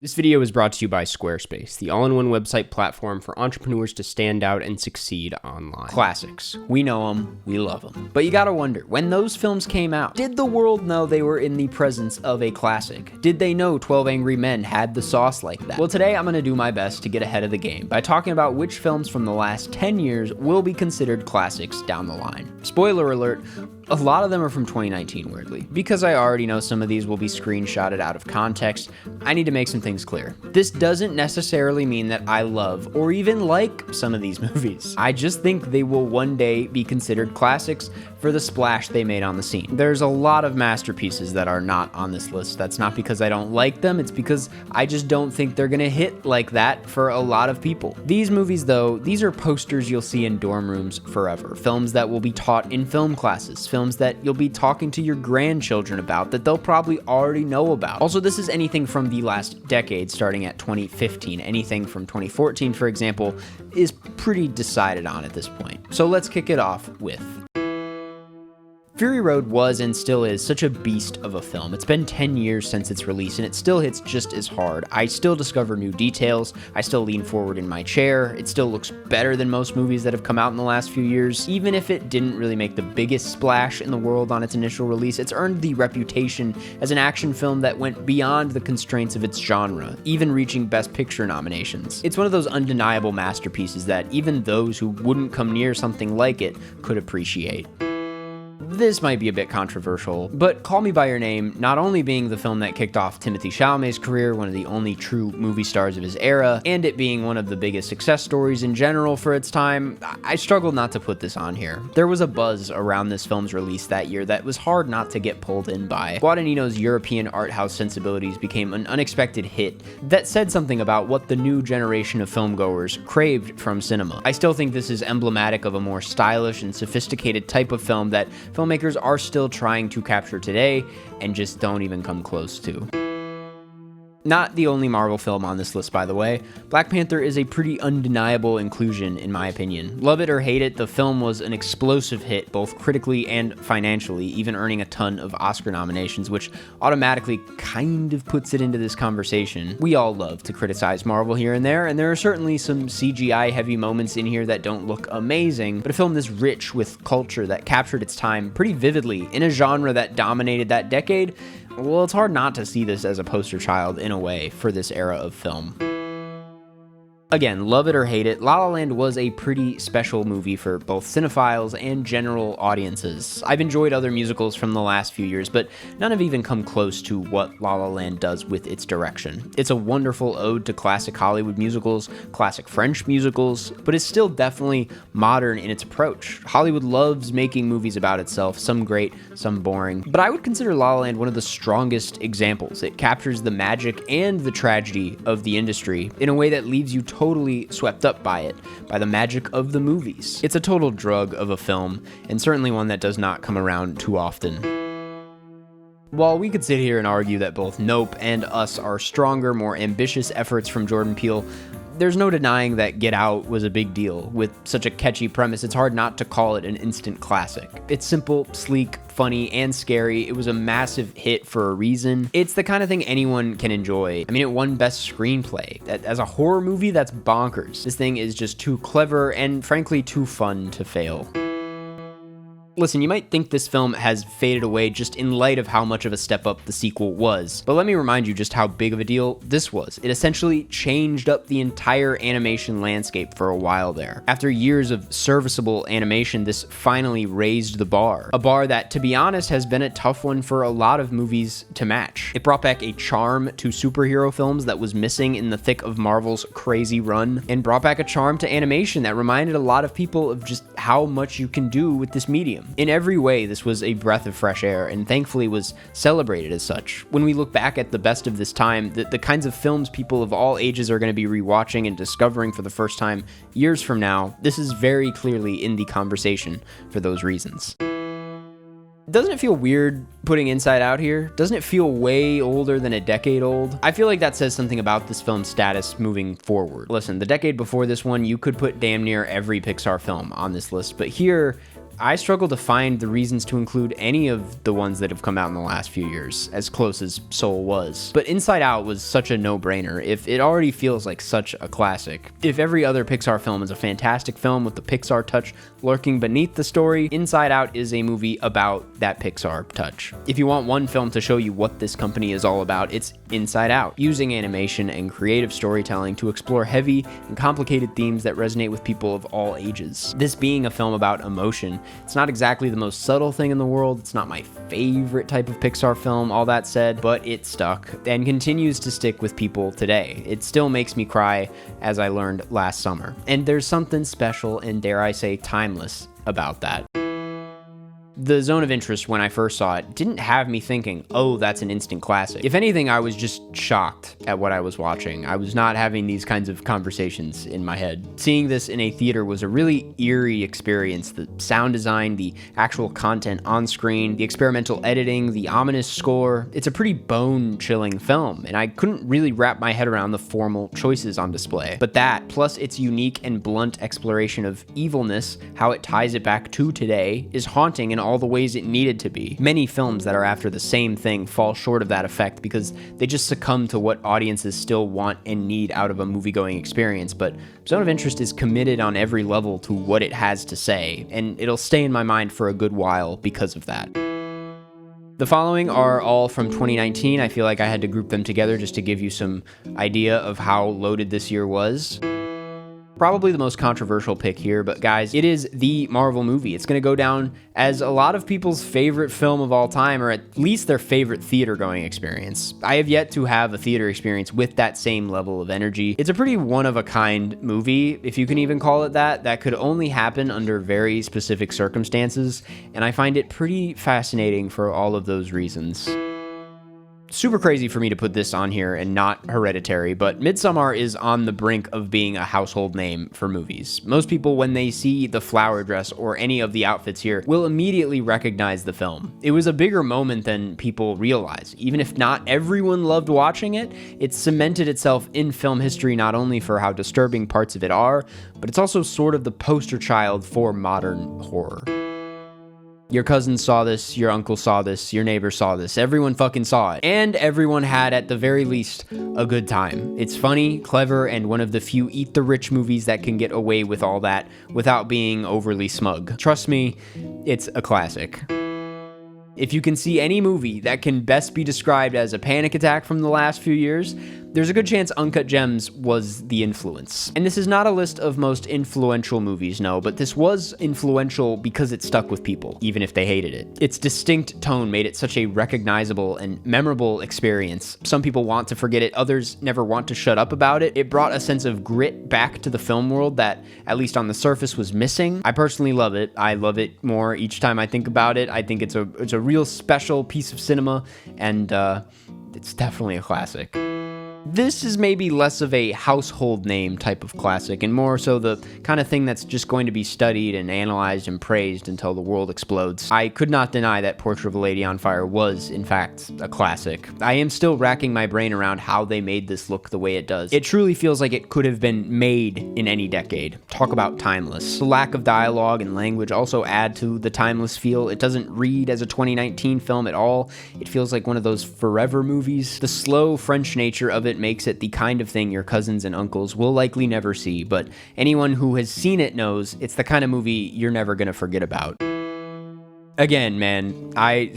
This video is brought to you by Squarespace, the all-in-one website platform for entrepreneurs to stand out and succeed online. Classics. We know them, we love them. But you gotta wonder, when those films came out, did the world know they were in the presence of a classic? Did they know 12 Angry Men had the sauce like that? Well, today I'm gonna do my best to get ahead of the game by talking about which films from the last 10 years will be considered classics down the line. Spoiler alert, a lot of them are from 2019, weirdly. Because I already know some of these will be screenshotted out of context, I need to make some things clear. This doesn't necessarily mean that I love or even like some of these movies. I just think they will one day be considered classics for the splash they made on the scene. There's a lot of masterpieces that are not on this list. That's not because I don't like them, it's because I just don't think they're gonna hit like that for a lot of people. These movies, though, these are posters you'll see in dorm rooms forever. Films that will be taught in film classes. Films that you'll be talking to your grandchildren about that they'll probably already know about. Also, this is anything from the last decade, starting at 2015. Anything from 2014, for example, is pretty decided on at this point. So let's kick it off with Fury Road was and still is such a beast of a film. It's been 10 years since its release and it still hits just as hard. I still discover new details, I still lean forward in my chair, it still looks better than most movies that have come out in the last few years. Even if it didn't really make the biggest splash in the world on its initial release, it's earned the reputation as an action film that went beyond the constraints of its genre, even reaching Best Picture nominations. It's one of those undeniable masterpieces that even those who wouldn't come near something like it could appreciate. This might be a bit controversial, but Call Me By Your Name, not only being the film that kicked off Timothée Chalamet's career, one of the only true movie stars of his era, and it being one of the biggest success stories in general for its time, I struggled not to put this on here. There was a buzz around this film's release that year that was hard not to get pulled in by. Guadagnino's European art house sensibilities became an unexpected hit that said something about what the new generation of filmgoers craved from cinema. I still think this is emblematic of a more stylish and sophisticated type of film that filmmakers are still trying to capture today and just don't even come close to. Not the only Marvel film on this list, by the way. Black Panther is a pretty undeniable inclusion, in my opinion. Love it or hate it, the film was an explosive hit, both critically and financially, even earning a ton of Oscar nominations, which automatically kind of puts it into this conversation. We all love to criticize Marvel here and there are certainly some CGI-heavy moments in here that don't look amazing, but a film this rich with culture that captured its time pretty vividly in a genre that dominated that decade, well, it's hard not to see this as a poster child, in a way, for this era of film. Again, love it or hate it, La La Land was a pretty special movie for both cinephiles and general audiences. I've enjoyed other musicals from the last few years, but none have even come close to what La La Land does with its direction. It's a wonderful ode to classic Hollywood musicals, classic French musicals, but it's still definitely modern in its approach. Hollywood loves making movies about itself, some great, some boring, but I would consider La La Land one of the strongest examples. It captures the magic and the tragedy of the industry in a way that leaves you totally swept up by it, by the magic of the movies. It's a total drug of a film, and certainly one that does not come around too often. While we could sit here and argue that both Nope and Us are stronger, more ambitious efforts from Jordan Peele, there's no denying that Get Out was a big deal. With such a catchy premise, it's hard not to call it an instant classic. It's simple, sleek, funny, and scary. It was a massive hit for a reason. It's the kind of thing anyone can enjoy. I mean, it won Best Screenplay. As a horror movie, that's bonkers. This thing is just too clever and frankly too fun to fail. Listen, you might think this film has faded away just in light of how much of a step up the sequel was, but let me remind you just how big of a deal this was. It essentially changed up the entire animation landscape for a while there. After years of serviceable animation, this finally raised the bar. A bar that, to be honest, has been a tough one for a lot of movies to match. It brought back a charm to superhero films that was missing in the thick of Marvel's crazy run, and brought back a charm to animation that reminded a lot of people of just how much you can do with this medium. In every way, this was a breath of fresh air, and thankfully was celebrated as such. When we look back at the best of this time, the kinds of films people of all ages are going to be rewatching and discovering for the first time years from now, this is very clearly in the conversation for those reasons. Doesn't it feel weird putting Inside Out here? Doesn't it feel way older than a decade old? I feel like that says something about this film's status moving forward. Listen, the decade before this one, you could put damn near every Pixar film on this list, but here, I struggle to find the reasons to include any of the ones that have come out in the last few years, as close as Soul was. But Inside Out was such a no-brainer. If it already feels like such a classic, if every other Pixar film is a fantastic film with the Pixar touch lurking beneath the story, Inside Out is a movie about that Pixar touch. If you want one film to show you what this company is all about, it's Inside Out, using animation and creative storytelling to explore heavy and complicated themes that resonate with people of all ages. This being a film about emotion, it's not exactly the most subtle thing in the world, it's not my favorite type of Pixar film, all that said, but it stuck and continues to stick with people today. It still makes me cry, as I learned last summer. And there's something special and, dare I say, timeless about that. The zone of interest when I first saw it didn't have me thinking, oh, that's an instant classic. If anything, I was just shocked at what I was watching. I was not having these kinds of conversations in my head. Seeing this in a theater was a really eerie experience. The sound design, the actual content on screen, the experimental editing, the ominous score. It's a pretty bone-chilling film, and I couldn't really wrap my head around the formal choices on display. But that, plus its unique and blunt exploration of evilness, how it ties it back to today, is haunting in all the ways it needed to be. Many films that are after the same thing fall short of that effect because they just succumb to what audiences still want and need out of a movie-going experience, but Zone of Interest is committed on every level to what it has to say, and it'll stay in my mind for a good while because of that. The following are all from 2019. I feel like I had to group them together just to give you some idea of how loaded this year was. Probably the most controversial pick here, but guys, it is the Marvel movie. It's going to go down as a lot of people's favorite film of all time, or at least their favorite theater-going experience. I have yet to have a theater experience with that same level of energy. It's a pretty one-of-a-kind movie, if you can even call it that, that could only happen under very specific circumstances, and I find it pretty fascinating for all of those reasons. Super crazy for me to put this on here and not Hereditary, but Midsommar is on the brink of being a household name for movies. Most people, when they see the flower dress or any of the outfits here, will immediately recognize the film. It was a bigger moment than people realize. Even if not everyone loved watching it, it cemented itself in film history not only for how disturbing parts of it are, but it's also sort of the poster child for modern horror. Your cousin saw this, your uncle saw this, your neighbor saw this, everyone fucking saw it. And everyone had, at the very least, a good time. It's funny, clever, and one of the few eat the rich movies that can get away with all that without being overly smug. Trust me, it's a classic. If you can see any movie that can best be described as a panic attack from the last few years, there's a good chance Uncut Gems was the influence. And this is not a list of most influential movies, no, but this was influential because it stuck with people, even if they hated it. Its distinct tone made it such a recognizable and memorable experience. Some people want to forget it, others never want to shut up about it. It brought a sense of grit back to the film world that, at least on the surface, was missing. I personally love it. I love it more each time I think about it. I think it's a real special piece of cinema, and it's definitely a classic. This is maybe less of a household name type of classic, and more so the kind of thing that's just going to be studied and analyzed and praised until the world explodes. I could not deny that Portrait of a Lady on Fire was, in fact, a classic. I am still racking my brain around how they made this look the way it does. It truly feels like it could have been made in any decade. Talk about timeless. The lack of dialogue and language also add to the timeless feel. It doesn't read as a 2019 film at all. It feels like one of those forever movies. The slow French nature of it makes it the kind of thing your cousins and uncles will likely never see, but anyone who has seen it knows it's the kind of movie you're never gonna forget about. Again, man, I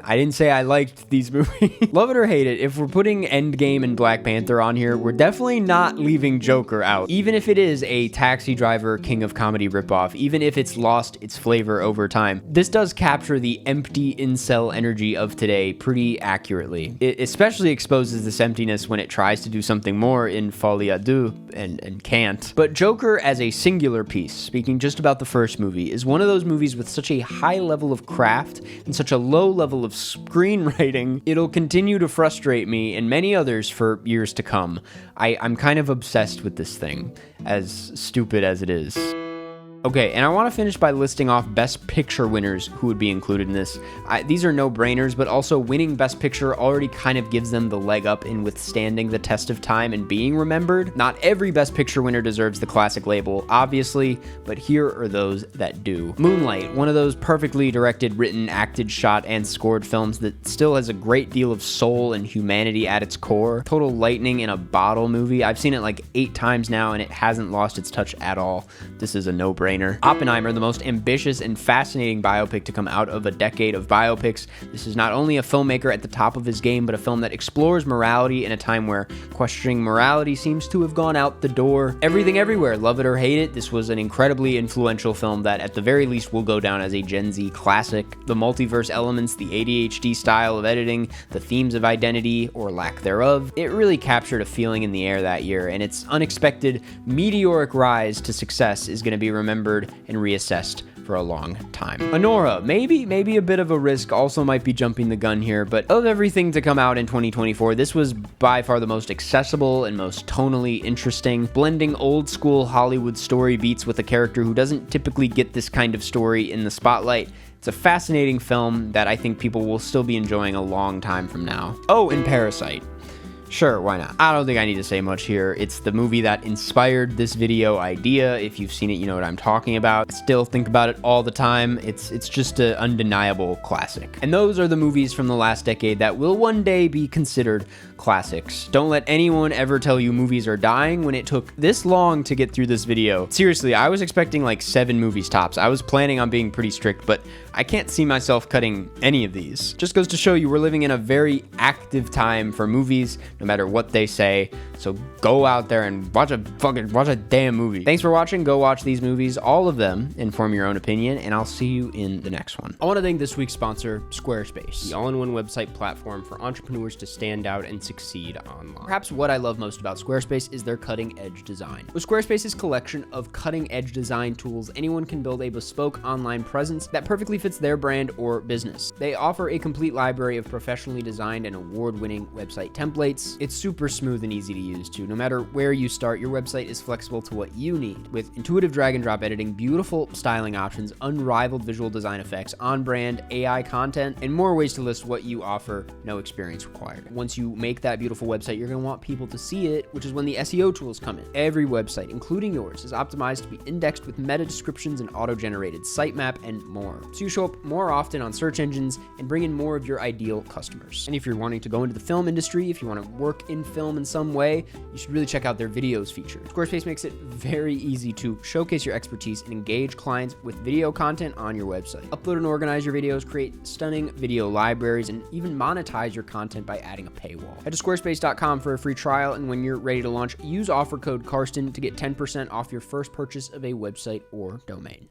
didn't say I liked these movies. Love it or hate it, if we're putting Endgame and Black Panther on here, we're definitely not leaving Joker out. Even if it is a Taxi Driver King of Comedy ripoff, even if it's lost its flavor over time, this does capture the empty incel energy of today pretty accurately. It especially exposes this emptiness when it tries to do something more in Folie à Deux and can't. But Joker as a singular piece, speaking just about the first movie, is one of those movies with such a high level of craft and such a low level of screenwriting, it'll continue to frustrate me and many others for years to come. I'm kind of obsessed with this thing, as stupid as it is. Okay, and I want to finish by listing off Best Picture winners who would be included in this. These are no-brainers, but also winning Best Picture already kind of gives them the leg up in withstanding the test of time and being remembered. Not every Best Picture winner deserves the classic label, obviously, but here are those that do. Moonlight, one of those perfectly directed, written, acted, shot, and scored films that still has a great deal of soul and humanity at its core. Total lightning in a bottle movie. I've seen it like 8 times now, and it hasn't lost its touch at all. This is a no-brainer. Oppenheimer, the most ambitious and fascinating biopic to come out of a decade of biopics. This is not only a filmmaker at the top of his game, but a film that explores morality in a time where questioning morality seems to have gone out the door. Everything Everywhere, love it or hate it, this was an incredibly influential film that at the very least will go down as a Gen Z classic. The multiverse elements, the ADHD style of editing, the themes of identity or lack thereof, it really captured a feeling in the air that year, and its unexpected meteoric rise to success is going to be remembered and reassessed for a long time. Anora, maybe a bit of a risk, also might be jumping the gun here, but of everything to come out in 2024, this was by far the most accessible and most tonally interesting, blending old school Hollywood story beats with a character who doesn't typically get this kind of story in the spotlight. It's a fascinating film that I think people will still be enjoying a long time from now. Oh, and Parasite. Sure, why not? I don't think I need to say much here. It's the movie that inspired this video idea. If you've seen it, you know what I'm talking about. I still think about it all the time. It's just an undeniable classic. And those are the movies from the last decade that will one day be considered classics. Don't let anyone ever tell you movies are dying when it took this long to get through this video. Seriously, I was expecting like 7 movies tops. I was planning on being pretty strict, but I can't see myself cutting any of these. Just goes to show you we're living in a very active time for movies, no matter what they say. So go out there and watch a damn movie. Thanks for watching. Go watch these movies, all of them, and form your own opinion, and I'll see you in the next one. I want to thank this week's sponsor, Squarespace, the all-in-one website platform for entrepreneurs to stand out and succeed online. Perhaps what I love most about Squarespace is their cutting-edge design. With Squarespace's collection of cutting-edge design tools, anyone can build a bespoke online presence that perfectly fits their brand or business. They offer a complete library of professionally designed and award-winning website templates. It's super smooth and easy to use too. No matter where you start, your website is flexible to what you need. With intuitive drag and drop editing, beautiful styling options, unrivaled visual design effects, on-brand AI content, and more ways to list what you offer, no experience required. Once you make that beautiful website, you're going to want people to see it, which is when the SEO tools come in. Every website, including yours, is optimized to be indexed with meta descriptions and auto-generated sitemap and more. So you show up more often on search engines and bring in more of your ideal customers. And if you're wanting to go into the film industry, if you want to work in film in some way, you should really check out their videos feature. Squarespace makes it very easy to showcase your expertise and engage clients with video content on your website. Upload and organize your videos, create stunning video libraries, and even monetize your content by adding a paywall. Head to squarespace.com for a free trial, and when you're ready to launch, use offer code Karsten to get 10% off your first purchase of a website or domain.